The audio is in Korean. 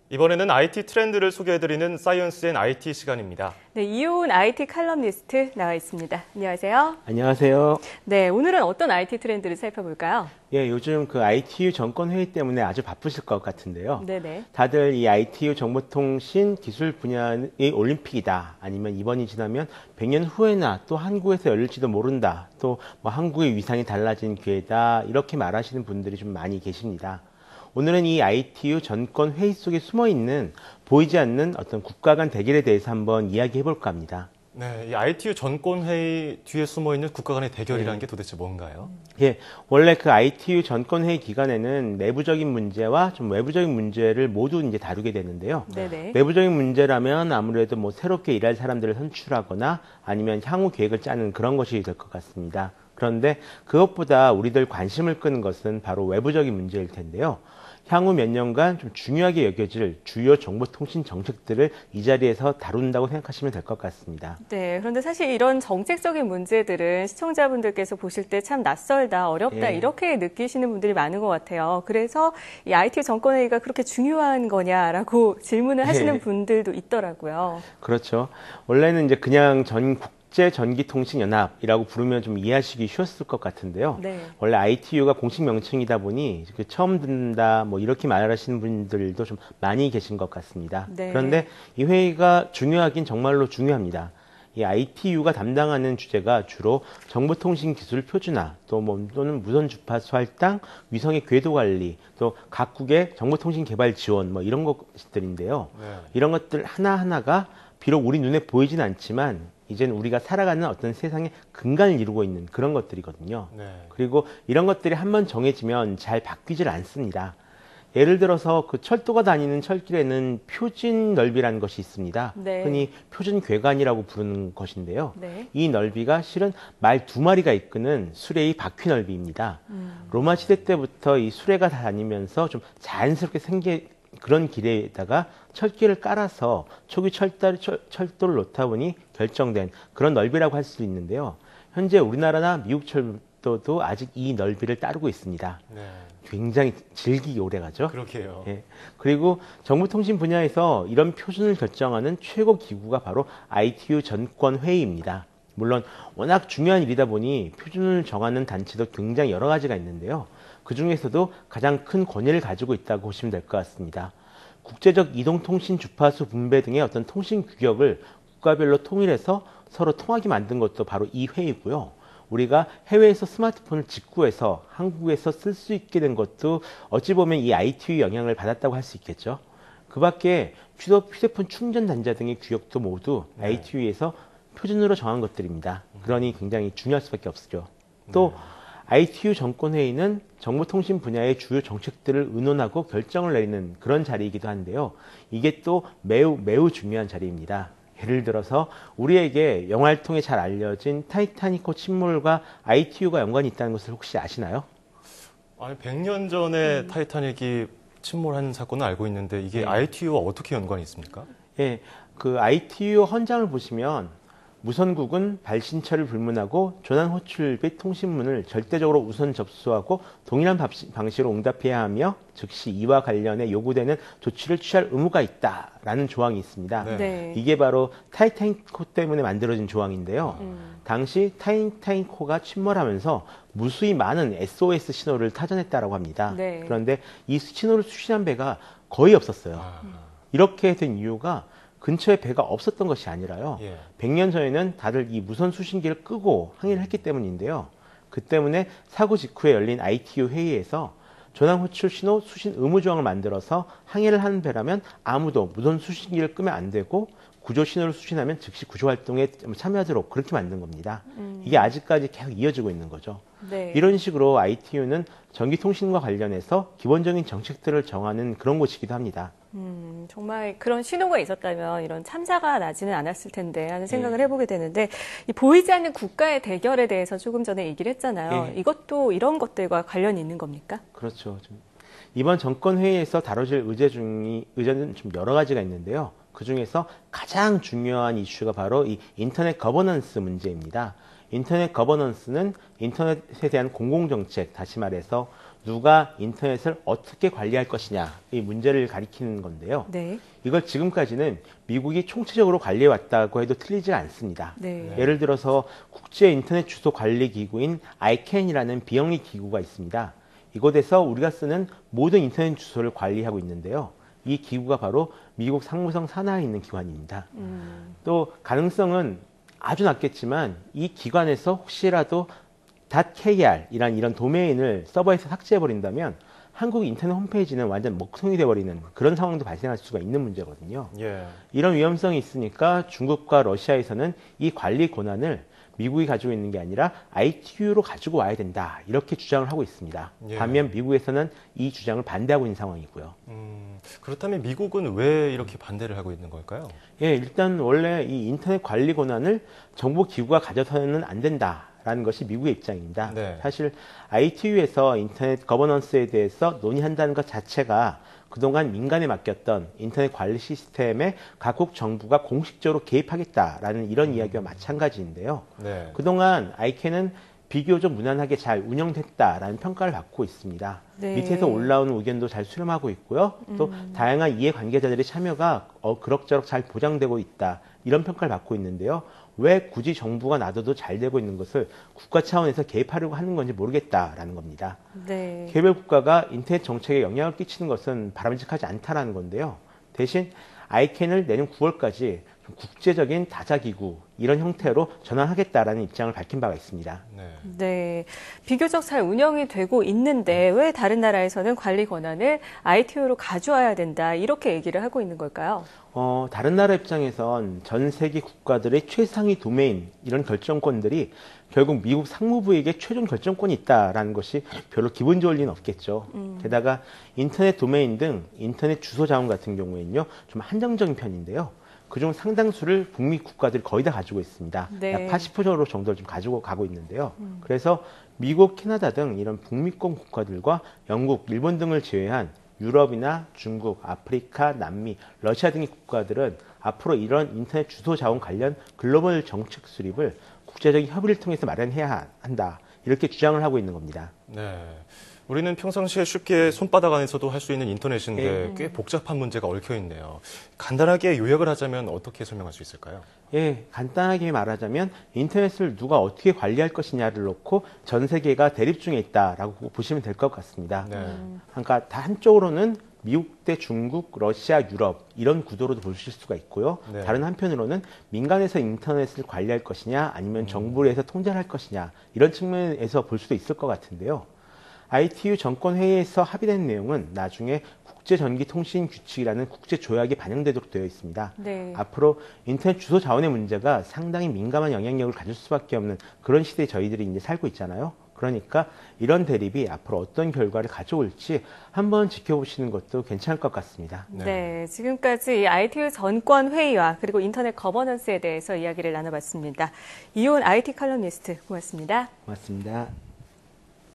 이번에는 IT 트렌드를 소개해드리는 사이언스 앤 IT 시간입니다. 네, 이효은 IT 칼럼니스트 나와 있습니다. 안녕하세요. 안녕하세요. 네, 오늘은 어떤 IT 트렌드를 살펴볼까요? 예, 요즘 그 ITU 정권회의 때문에 아주 바쁘실 것 같은데요. 네네. 다들 이 ITU 정보통신 기술 분야의 올림픽이다. 아니면 이번이 지나면 100년 후에나 또 한국에서 열릴지도 모른다. 또 뭐 한국의 위상이 달라진 기회다. 이렇게 말하시는 분들이 좀 많이 계십니다. 오늘은 이 ITU 전권 회의 속에 숨어있는 보이지 않는 어떤 국가 간 대결에 대해서 한번 이야기해 볼까 합니다. 네, 이 ITU 전권회의 뒤에 숨어있는 국가 간의 대결이라는 게 도대체 뭔가요? 예, 원래 그 ITU 전권회의 기간에는 내부적인 문제와 좀 외부적인 문제를 모두 이제 다루게 되는데요. 네네. 내부적인 문제라면 아무래도 뭐 새롭게 일할 사람들을 선출하거나 아니면 향후 계획을 짜는 그런 것이 될 것 같습니다. 그런데 그것보다 우리들 관심을 끄는 것은 바로 외부적인 문제일 텐데요. 향후 몇 년간 좀 중요하게 여겨질 주요 정보통신 정책들을 이 자리에서 다룬다고 생각하시면 될 것 같습니다. 네, 그런데 사실 이런 정책적인 문제들은 시청자분들께서 보실 때 참 낯설다, 어렵다 이렇게 느끼시는 분들이 많은 것 같아요. 그래서 이 ITU 정권회의가 그렇게 중요한 거냐라고 질문을 하시는 분들도 있더라고요. 그렇죠. 원래는 이제 그냥 국제전기통신연합이라고 부르면 좀 이해하시기 쉬웠을 것 같은데요. 네. 원래 ITU가 공식 명칭이다 보니 처음 듣는다 뭐 이렇게 말하시는 분들도 좀 많이 계신 것 같습니다. 네. 그런데 이 회의가 중요하긴 정말로 중요합니다. 이 ITU가 담당하는 주제가 주로 정보통신 기술 표준화, 또는 무선 주파수 할당, 위성의 궤도 관리, 또 각국의 정보통신 개발 지원 뭐 이런 것들인데요. 네. 이런 것들 하나하나가 비록 우리 눈에 보이진 않지만 이제는 우리가 살아가는 어떤 세상의 근간을 이루고 있는 그런 것들이거든요. 네. 그리고 이런 것들이 한번 정해지면 잘 바뀌질 않습니다. 예를 들어서 그 철도가 다니는 철길에는 표준 넓이라는 것이 있습니다. 네. 흔히 표준 궤관이라고 부르는 것인데요. 네. 이 넓이가 실은 말 2마리가 이끄는 수레의 바퀴 넓이입니다. 로마 시대 때부터 이 수레가 다니면서 좀 자연스럽게 생긴 그런 길에다가 철길을 깔아서 초기 철도를 놓다 보니 결정된 그런 넓이라고 할 수 있는데요. 현재 우리나라나 미국 철도도 아직 이 넓이를 따르고 있습니다. 네. 굉장히 질기게 오래가죠. 그렇게요. 예. 그리고 정보통신 분야에서 이런 표준을 결정하는 최고 기구가 바로 ITU 전권회의입니다. 물론 워낙 중요한 일이다 보니 표준을 정하는 단체도 굉장히 여러 가지가 있는데요. 그 중에서도 가장 큰 권위를 가지고 있다고 보시면 될 것 같습니다. 국제적 이동통신 주파수 분배 등의 어떤 통신 규격을 국가별로 통일해서 서로 통하게 만든 것도 바로 이 회의고요. 우리가 해외에서 스마트폰을 직구해서 한국에서 쓸 수 있게 된 것도 어찌 보면 이 ITU 영향을 받았다고 할 수 있겠죠. 그 밖에 휴대폰 충전 단자 등의 규격도 모두 ITU에서 표준으로 정한 것들입니다. 그러니 굉장히 중요할 수밖에 없죠. 또 ITU 정권회의는 정보통신 분야의 주요 정책들을 의논하고 결정을 내리는 그런 자리이기도 한데요. 이게 또 매우 중요한 자리입니다. 예를 들어서 우리에게 영화를 통해 잘 알려진 타이타닉호 침몰과 ITU가 연관이 있다는 것을 혹시 아시나요? 아니, 100년 전에 타이타닉이 침몰한 사건은 알고 있는데 이게 ITU와 어떻게 연관이 있습니까? 예, 그 ITU 헌장을 보시면 무선국은 발신처를 불문하고 조난 호출 및 통신문을 절대적으로 우선 접수하고 동일한 방식으로 응답해야 하며 즉시 이와 관련해 요구되는 조치를 취할 의무가 있다라는 조항이 있습니다. 네. 네. 이게 바로 타이타닉호 때문에 만들어진 조항인데요. 당시 타이타닉호가 침몰하면서 무수히 많은 SOS 신호를 타전했다라고 합니다. 네. 그런데 이 신호를 수신한 배가 거의 없었어요. 이렇게 된 이유가 근처에 배가 없었던 것이 아니라요. 100년 전에는 다들 이 무선 수신기를 끄고 항해를 했기 때문인데요. 그 때문에 사고 직후에 열린 ITU 회의에서 조난 호출 신호 수신 의무 조항을 만들어서 항해를 하는 배라면 아무도 무선 수신기를 끄면 안 되고 구조 신호를 수신하면 즉시 구조 활동에 참여하도록 그렇게 만든 겁니다. 이게 아직까지 계속 이어지고 있는 거죠. 네. 이런 식으로 ITU는 전기통신과 관련해서 기본적인 정책들을 정하는 그런 곳이기도 합니다. 정말 그런 신호가 있었다면 이런 참사가 나지는 않았을 텐데 하는 생각을 해보게 되는데 이 보이지 않는 국가의 대결에 대해서 조금 전에 얘기를 했잖아요. 이것도 이런 것들과 관련이 있는 겁니까? 그렇죠. 이번 정권회의에서 다뤄질 의제는 좀 여러 가지가 있는데요. 그 중에서 가장 중요한 이슈가 바로 이 인터넷 거버넌스 문제입니다. 인터넷 거버넌스는 인터넷에 대한 공공정책, 다시 말해서 누가 인터넷을 어떻게 관리할 것이냐 이 문제를 가리키는 건데요. 네. 이걸 지금까지는 미국이 총체적으로 관리해 왔다고 해도 틀리지 않습니다. 네. 예를 들어서 국제 인터넷 주소 관리 기구인 ICANN이라는 비영리 기구가 있습니다. 이곳에서 우리가 쓰는 모든 인터넷 주소를 관리하고 있는데요. 이 기구가 바로 미국 상무성 산하에 있는 기관입니다. 또 가능성은 아주 낮겠지만 이 기관에서 혹시라도 .kr이란 이런 도메인을 서버에서 삭제해버린다면 한국 인터넷 홈페이지는 완전 먹통이 돼버리는 그런 상황도 발생할 수가 있는 문제거든요. 예. 이런 위험성이 있으니까 중국과 러시아에서는 이 관리 권한을 미국이 가지고 있는 게 아니라 ITU로 가지고 와야 된다. 이렇게 주장을 하고 있습니다. 예. 반면 미국에서는 이 주장을 반대하고 있는 상황이고요. 그렇다면 미국은 왜 이렇게 반대를 하고 있는 걸까요? 예, 일단 원래 이 인터넷 관리 권한을 정보기구가 가져서는 안 된다라는 것이 미국의 입장입니다. 네. 사실 ITU에서 인터넷 거버넌스에 대해서 논의한다는 것 자체가 그동안 민간에 맡겼던 인터넷 관리 시스템에 각국 정부가 공식적으로 개입하겠다라는 이런 이야기와 마찬가지인데요. 네. 그동안 ICANN은 비교적 무난하게 잘 운영됐다라는 평가를 받고 있습니다. 네. 밑에서 올라오는 의견도 잘 수렴하고 있고요. 또 다양한 이해관계자들의 참여가 그럭저럭 잘 보장되고 있다. 이런 평가를 받고 있는데요. 왜 굳이 정부가 놔둬도 잘 되고 있는 것을 국가 차원에서 개입하려고 하는 건지 모르겠다라는 겁니다. 네. 개별 국가가 인터넷 정책에 영향을 끼치는 것은 바람직하지 않다라는 건데요. 대신 ICANN을 내년 9월까지 국제적인 다자기구 이런 형태로 전환하겠다라는 입장을 밝힌 바가 있습니다. 네. 네. 비교적 잘 운영이 되고 있는데 왜 다른 나라에서는 관리 권한을 ITU로 가져와야 된다 이렇게 얘기를 하고 있는 걸까요? 다른 나라 입장에선 전 세계 국가들의 최상위 도메인 이런 결정권들이 결국 미국 상무부에게 최종 결정권이 있다라는 것이 별로 기분 좋을 리는 없겠죠. 게다가 인터넷 도메인 등 인터넷 주소 자원 같은 경우에는요 좀 한정적인 편인데요. 그중 상당수를 북미 국가들이 거의 다 가지고 있습니다. 네. 약 80% 정도를 좀 가지고 가고 있는데요. 그래서 미국, 캐나다 등 이런 북미권 국가들과 영국, 일본 등을 제외한 유럽이나 중국, 아프리카, 남미, 러시아 등의 국가들은 앞으로 이런 인터넷 주소 자원 관련 글로벌 정책 수립을 국제적인 협의를 통해서 마련해야 한다. 이렇게 주장을 하고 있는 겁니다. 네. 우리는 평상시에 쉽게 손바닥 안에서도 할 수 있는 인터넷인데 꽤 복잡한 문제가 얽혀 있네요. 간단하게 요약을 하자면 어떻게 설명할 수 있을까요? 예, 간단하게 말하자면 인터넷을 누가 어떻게 관리할 것이냐를 놓고 전 세계가 대립 중에 있다라고 보시면 될 것 같습니다. 네. 그러니까 다 한쪽으로는 미국 대 중국, 러시아, 유럽 이런 구도로도 보실 수가 있고요. 네. 다른 한편으로는 민간에서 인터넷을 관리할 것이냐 아니면 정부를 해서 통제를 할 것이냐 이런 측면에서 볼 수도 있을 것 같은데요. ITU 정권회의에서 합의된 내용은 나중에 국제전기통신규칙이라는 국제조약에 반영되도록 되어 있습니다. 네. 앞으로 인터넷 주소 자원의 문제가 상당히 민감한 영향력을 가질 수밖에 없는 그런 시대에 저희들이 이제 살고 있잖아요. 그러니까 이런 대립이 앞으로 어떤 결과를 가져올지 한번 지켜보시는 것도 괜찮을 것 같습니다. 네. 지금까지 이 ITU 전권 회의와 그리고 인터넷 거버넌스에 대해서 이야기를 나눠봤습니다. 이온 IT 칼럼니스트 고맙습니다. 고맙습니다.